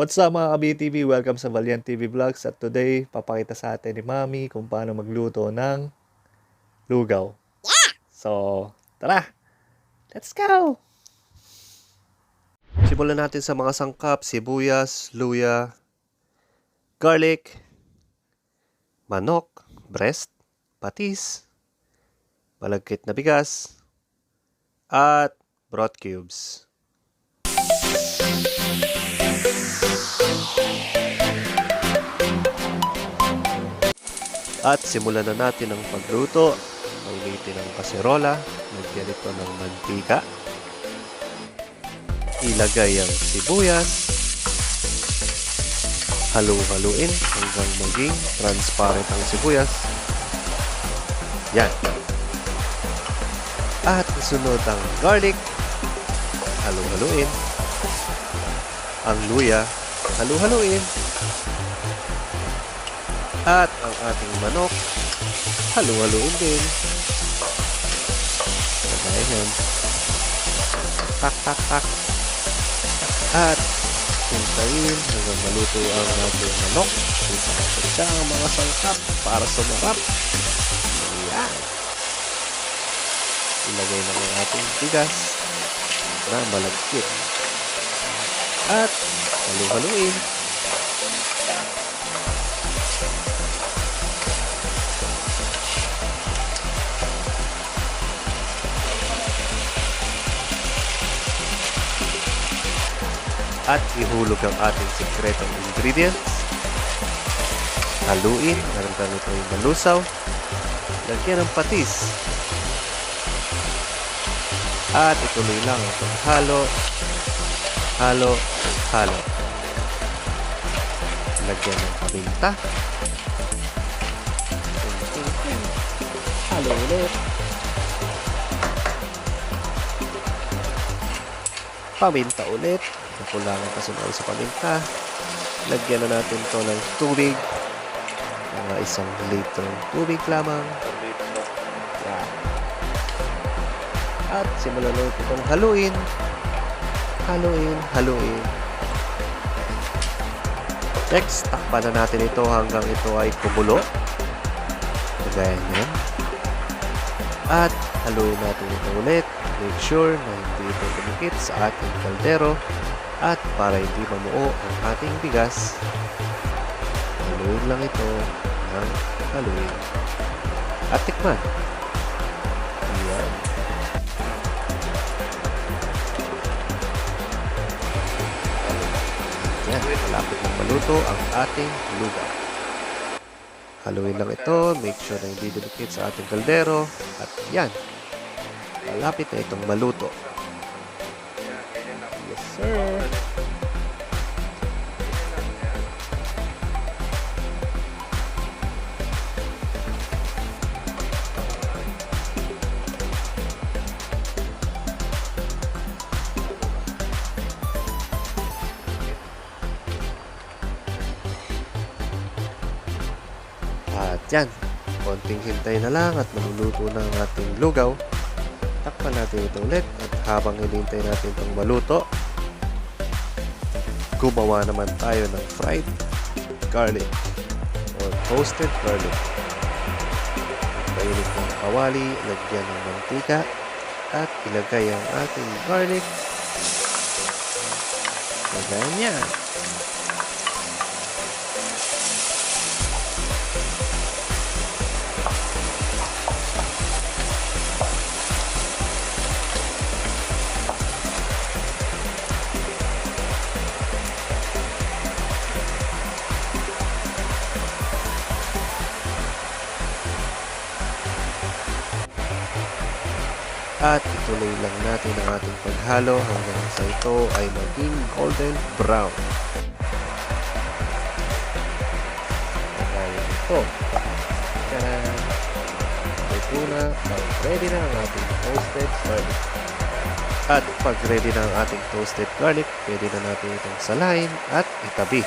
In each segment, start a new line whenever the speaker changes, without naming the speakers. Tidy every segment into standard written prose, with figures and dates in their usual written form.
What's up mga ka-BTV? Welcome sa Valiant TV Vlogs. At today, papakita sa atin ni Mami kung paano magluto ng lugaw. Yeah! So, tara! Let's go! Simulan natin sa mga sangkap: sibuyas, luya, garlic, manok, breast, patis, malagkit na bigas, at broth cubes. At simulan na natin ang pagluto. Mainitin ang kaserola. Lagyan ito ng mantika. Ilagay ang sibuyas. Halu-haluin hanggang maging transparent ang sibuyas. Yan. At isunod ang garlic. Halu-haluin. Ang luya. Halu-haluin. At ang ating manok, halu-haluin din. Lagayan. Tak, tak, tak. At hintayin hanggang maluto ang ating manok. Isasot siya ang mga sangkap para sumarap. Ayan. Ilagay na ang ating bigas na malagkit. At halu-haluin. At ihulog ang ating sikretong ingredients. Haluin hanggang ito ay malusaw. Lagyan ng patis. At ituloy lang ang paghalo. Halo, halo. Lagyan ng paminta. Halo ulit. Paminta ulit. Nakulangan kasi na sa paminta. Lagyan na natin to ng tubig. Mga 1 litrong tubig lamang. Yan. At simulan ulit itong haluin. Haluin, haluin. Next, takpan na natin ito hanggang ito ay kumulo. Kagaya niyan. At haluin natin ito ulit. Make sure na hindi ito dumikit sa ating kaldero. At para hindi mamuo ang ating bigas, haluin lang ito ng haluin. At tikman. Ayan. Ayan, malapit na maluto ang ating lugaw. Haluin lang ito. Make sure na hindi dumikit sa ating kaldero. At yan. Malapit na itong maluto. Yes, sir. At yan, konting hintay na lang at maluluto na ang ating lugaw. Takpan natin ito ulit at habang hinihintay natin itong maluto, gumawa naman tayo ng fried garlic or toasted garlic. Painit ng kawali, lagyan ng mantika at ilagay ang ating garlic. Lagyan niya. At ituloy lang natin ang ating paghalo hanggang sa ito ay maging golden brown. Kaya ito. Tadaan! Ito na. Ready na ang ating toasted garlic. At pag ready na ang ating toasted garlic, pwede na natin itong salain at itabi.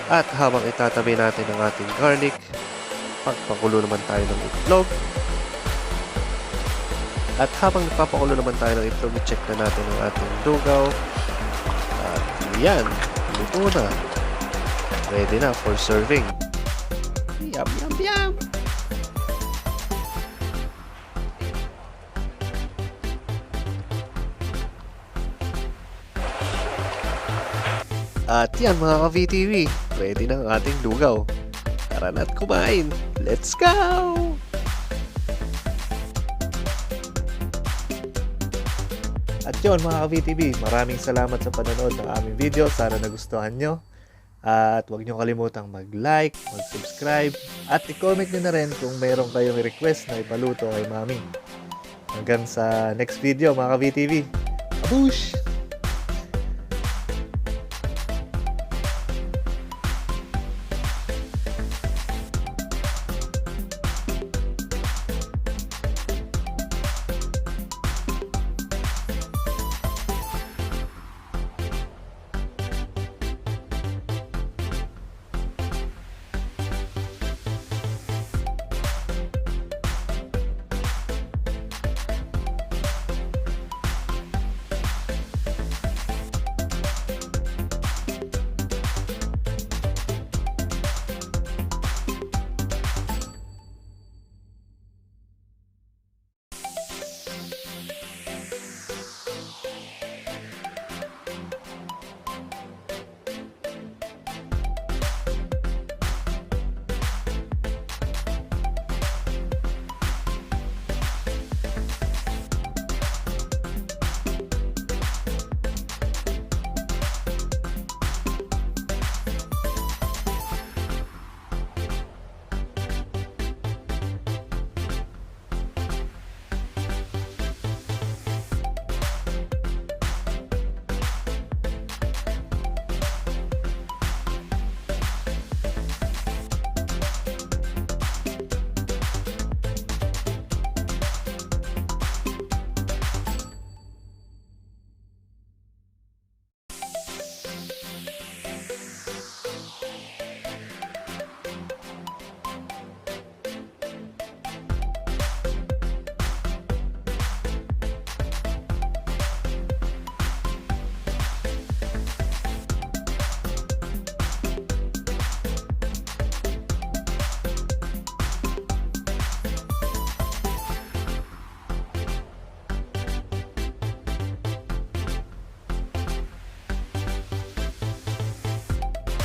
At habang itatabi natin ang ating garlic, pagpakulo naman tayo ng itlog. At habang nagpapakulo naman tayo ng itlog, i-check na natin ang ating lugaw. At yan, luto na. Ready na for serving. Yum, yum, yum! At yan mga ka-VTV, ready na ang ating lugaw. Tara na't kumain! Let's go! At yun mga ka-VTV, maraming salamat sa panonood ng aming video. Sana nagustuhan nyo. At huwag nyo kalimutang mag-like, mag-subscribe, at i-comment nyo na rin kung mayroon kayong request na ipaluto kay Mami. Hanggang sa next video mga ka-VTV. Abush!